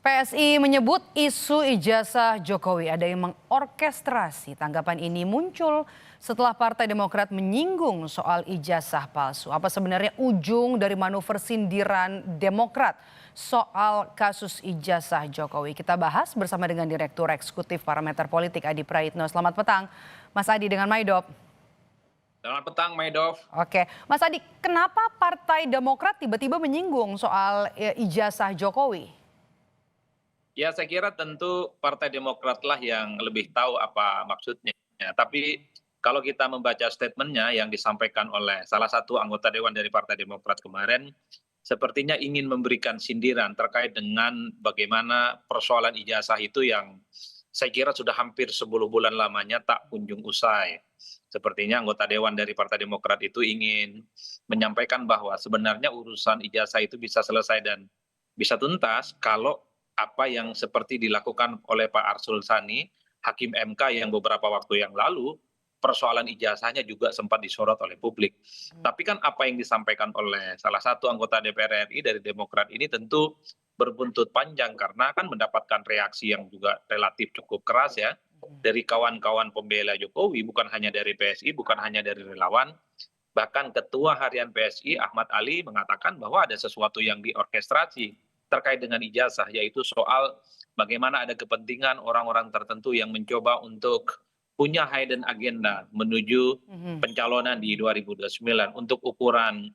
PSI menyebut isu ijazah Jokowi ada yang mengorkestrasi. Tanggapan ini muncul setelah Partai Demokrat menyinggung soal ijazah palsu. Apa sebenarnya ujung dari manuver sindiran Demokrat soal kasus ijazah Jokowi? Kita bahas bersama dengan Direktur Eksekutif Parameter Politik Adi Praitno. Selamat petang, Mas Adi dengan Maidop. Selamat petang, Maidov. Oke, Mas Adi, kenapa Partai Demokrat tiba-tiba menyinggung soal ijazah Jokowi? Ya, saya kira tentu Partai Demokrat lah yang lebih tahu apa maksudnya. Tapi kalau kita membaca statementnya yang disampaikan oleh salah satu anggota Dewan dari Partai Demokrat kemarin, sepertinya ingin memberikan sindiran terkait dengan bagaimana persoalan ijazah itu yang saya kira sudah hampir 10 bulan lamanya tak kunjung usai. Sepertinya anggota Dewan dari Partai Demokrat itu ingin menyampaikan bahwa sebenarnya urusan ijazah itu bisa selesai dan bisa tuntas kalau apa yang seperti dilakukan oleh Pak Arsul Sani, Hakim MK yang beberapa waktu yang lalu, persoalan ijazahnya juga sempat disorot oleh publik. Tapi kan apa yang disampaikan oleh salah satu anggota DPR RI dari Demokrat ini tentu berbuntut panjang karena kan mendapatkan reaksi yang juga relatif cukup keras ya dari kawan-kawan pembela Jokowi, bukan hanya dari PSI, bukan hanya dari relawan. Bahkan Ketua Harian PSI Ahmad Ali mengatakan bahwa ada sesuatu yang diorkestrasi terkait dengan ijazah, yaitu soal bagaimana ada kepentingan orang-orang tertentu yang mencoba untuk punya hidden agenda menuju pencalonan di 2029. Untuk ukuran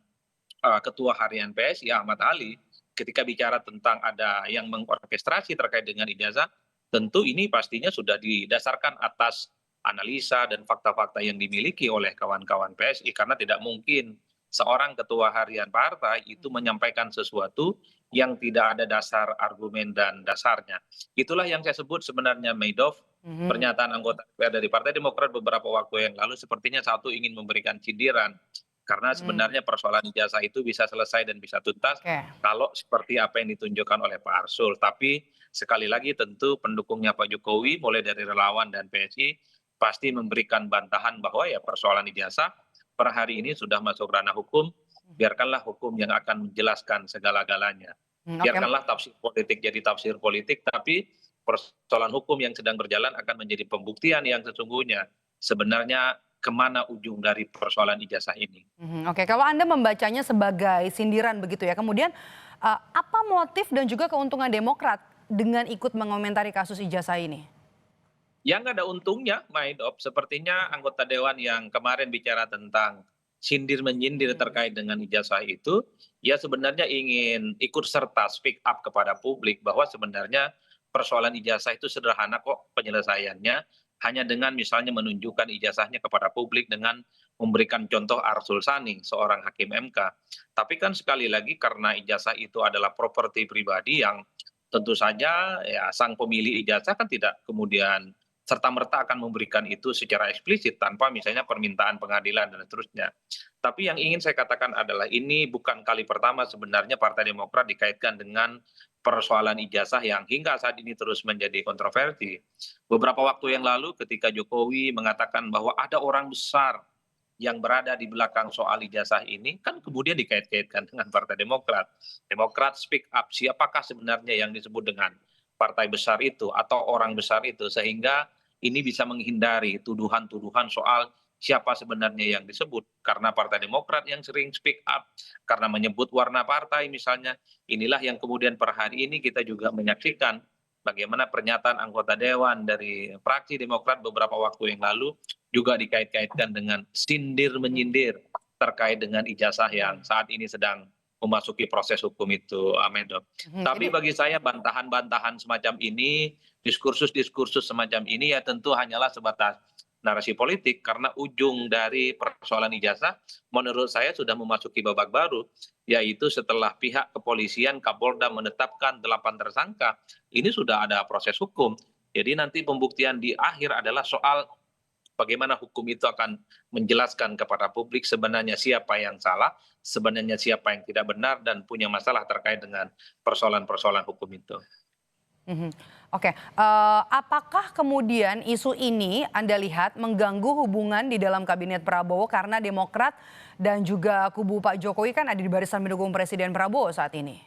Ketua Harian PSI Ahmad Ali, ketika bicara tentang ada yang mengorkestrasi terkait dengan ijazah, tentu ini pastinya sudah didasarkan atas analisa dan fakta-fakta yang dimiliki oleh kawan-kawan PSI, karena tidak mungkin seorang ketua harian partai itu menyampaikan sesuatu yang tidak ada dasar argumen dan dasarnya. Itulah yang saya sebut sebenarnya, Maidov, pernyataan anggota DPR dari Partai Demokrat beberapa waktu yang lalu sepertinya satu ingin memberikan sindiran. Karena sebenarnya persoalan ijazah itu bisa selesai dan bisa tuntas Oke. kalau seperti apa yang ditunjukkan oleh Pak Arsul. Tapi sekali lagi tentu pendukungnya Pak Jokowi mulai dari relawan dan PSI pasti memberikan bantahan bahwa ya persoalan ijazah per hari ini sudah masuk ranah hukum, biarkanlah hukum yang akan menjelaskan segala-galanya. Oke. Biarkanlah tafsir politik jadi tafsir politik, tapi persoalan hukum yang sedang berjalan akan menjadi pembuktian yang sesungguhnya sebenarnya kemana ujung dari persoalan ijazah ini. Oke, kalau Anda membacanya sebagai sindiran begitu ya, kemudian apa motif dan juga keuntungan Demokrat dengan ikut mengomentari kasus ijazah ini? Ya nggak ada untungnya, Maidop. Sepertinya anggota Dewan yang kemarin bicara tentang sindir-menyindir terkait dengan ijazah itu, ya sebenarnya ingin ikut serta speak up kepada publik bahwa sebenarnya persoalan ijazah itu sederhana kok penyelesaiannya, hanya dengan misalnya menunjukkan ijazahnya kepada publik dengan memberikan contoh Arsul Sani, seorang hakim MK. Tapi kan sekali lagi karena ijazah itu adalah properti pribadi yang tentu saja ya sang pemilik ijazah kan tidak kemudian serta-merta akan memberikan itu secara eksplisit tanpa misalnya permintaan pengadilan dan seterusnya. Tapi yang ingin saya katakan adalah ini bukan kali pertama sebenarnya Partai Demokrat dikaitkan dengan persoalan ijazah yang hingga saat ini terus menjadi kontroversi. Beberapa waktu yang lalu ketika Jokowi mengatakan bahwa ada orang besar yang berada di belakang soal ijazah ini, kan kemudian dikait-kaitkan dengan Partai Demokrat. Demokrat speak up, siapakah sebenarnya yang disebut dengan partai besar itu atau orang besar itu, sehingga ini bisa menghindari tuduhan-tuduhan soal siapa sebenarnya yang disebut. Karena Partai Demokrat yang sering speak up, karena menyebut warna partai misalnya, inilah yang kemudian per hari ini kita juga menyaksikan bagaimana pernyataan anggota Dewan dari fraksi Demokrat beberapa waktu yang lalu juga dikait-kaitkan dengan sindir-menyindir terkait dengan ijazah yang saat ini sedang memasuki proses hukum itu, Amedok. Tapi Ini bagi saya bantahan-bantahan semacam ini, diskursus-diskursus semacam ini ya tentu hanyalah sebatas narasi politik, karena ujung dari persoalan ijazah menurut saya sudah memasuki babak baru, yaitu setelah pihak kepolisian Kapolda menetapkan 8 tersangka, ini sudah ada proses hukum. Jadi nanti pembuktian di akhir adalah soal bagaimana hukum itu akan menjelaskan kepada publik sebenarnya siapa yang salah, sebenarnya siapa yang tidak benar dan punya masalah terkait dengan persoalan-persoalan hukum itu. Mhm. Oke, apakah kemudian isu ini Anda lihat mengganggu hubungan di dalam kabinet Prabowo karena Demokrat dan juga kubu Pak Jokowi kan ada di barisan mendukung Presiden Prabowo saat ini?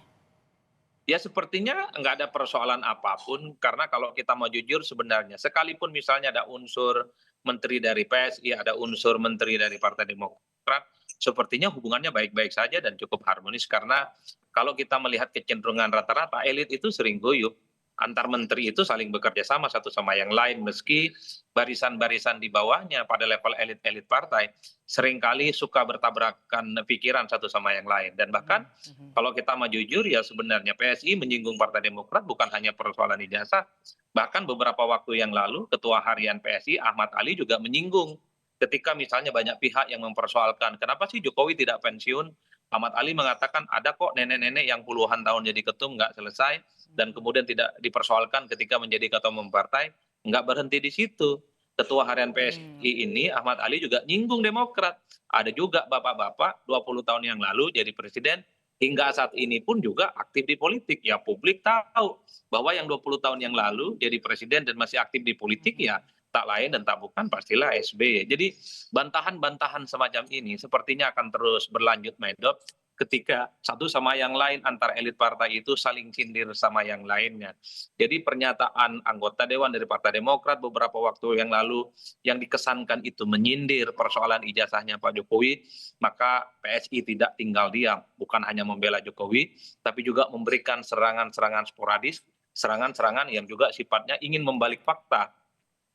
Ya sepertinya nggak ada persoalan apapun, karena kalau kita mau jujur sebenarnya, sekalipun misalnya ada unsur menteri dari PSI, ada unsur menteri dari Partai Demokrat, sepertinya hubungannya baik-baik saja dan cukup harmonis, karena kalau kita melihat kecenderungan rata-rata, elit itu sering guyup. Antar menteri itu saling bekerja sama satu sama yang lain, meski barisan-barisan di bawahnya pada level elit-elit partai seringkali suka bertabrakan pikiran satu sama yang lain. Dan bahkan kalau kita mau jujur ya sebenarnya PSI menyinggung Partai Demokrat bukan hanya persoalan ijazah, bahkan beberapa waktu yang lalu Ketua Harian PSI Ahmad Ali juga menyinggung ketika misalnya banyak pihak yang mempersoalkan kenapa sih Jokowi tidak pensiun. Ahmad Ali mengatakan ada kok nenek-nenek yang puluhan tahun jadi ketum nggak selesai dan kemudian tidak dipersoalkan ketika menjadi ketua umum partai, nggak berhenti di situ. Ketua Harian PSI ini Ahmad Ali juga nyinggung Demokrat. Ada juga bapak-bapak 20 tahun yang lalu jadi presiden, hingga saat ini pun juga aktif di politik. Ya publik tahu bahwa yang 20 tahun yang lalu jadi presiden dan masih aktif di politik ya tak lain dan tak bukan pastilah SBY. Jadi bantahan-bantahan semacam ini sepertinya akan terus berlanjut Medok ketika satu sama yang lain antar elit partai itu saling sindir sama yang lainnya. Jadi pernyataan anggota Dewan dari Partai Demokrat beberapa waktu yang lalu yang dikesankan itu menyindir persoalan ijazahnya Pak Jokowi, maka PSI tidak tinggal diam, bukan hanya membela Jokowi, tapi juga memberikan serangan-serangan sporadis, serangan-serangan yang juga sifatnya ingin membalik fakta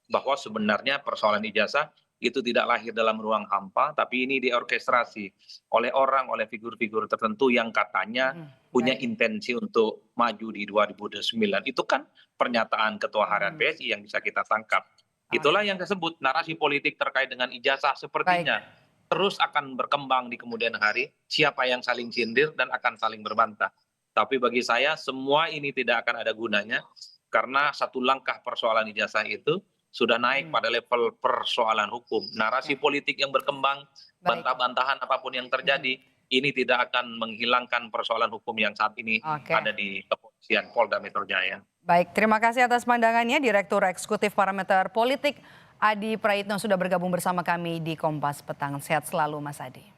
bahwa sebenarnya persoalan ijazah itu tidak lahir dalam ruang hampa, tapi ini diorkestrasi oleh orang, oleh figur-figur tertentu yang katanya punya intensi untuk maju di 2009. Itu kan pernyataan Ketua Harian PSI yang bisa kita tangkap. Itulah yang disebut narasi politik terkait dengan ijazah sepertinya terus akan berkembang di kemudian hari, siapa yang saling sindir dan akan saling berbantah. Tapi bagi saya semua ini tidak akan ada gunanya, karena satu langkah persoalan ijazah itu sudah naik pada level persoalan hukum. Narasi politik yang berkembang, bantah-bantahan apapun yang terjadi, ini tidak akan menghilangkan persoalan hukum yang saat ini ada di kepolisian Polda Metro Jaya. Baik, terima kasih atas pandangannya Direktur Eksekutif Parameter Politik Adi Praitno sudah bergabung bersama kami di Kompas Petang. Sehat selalu Mas Adi.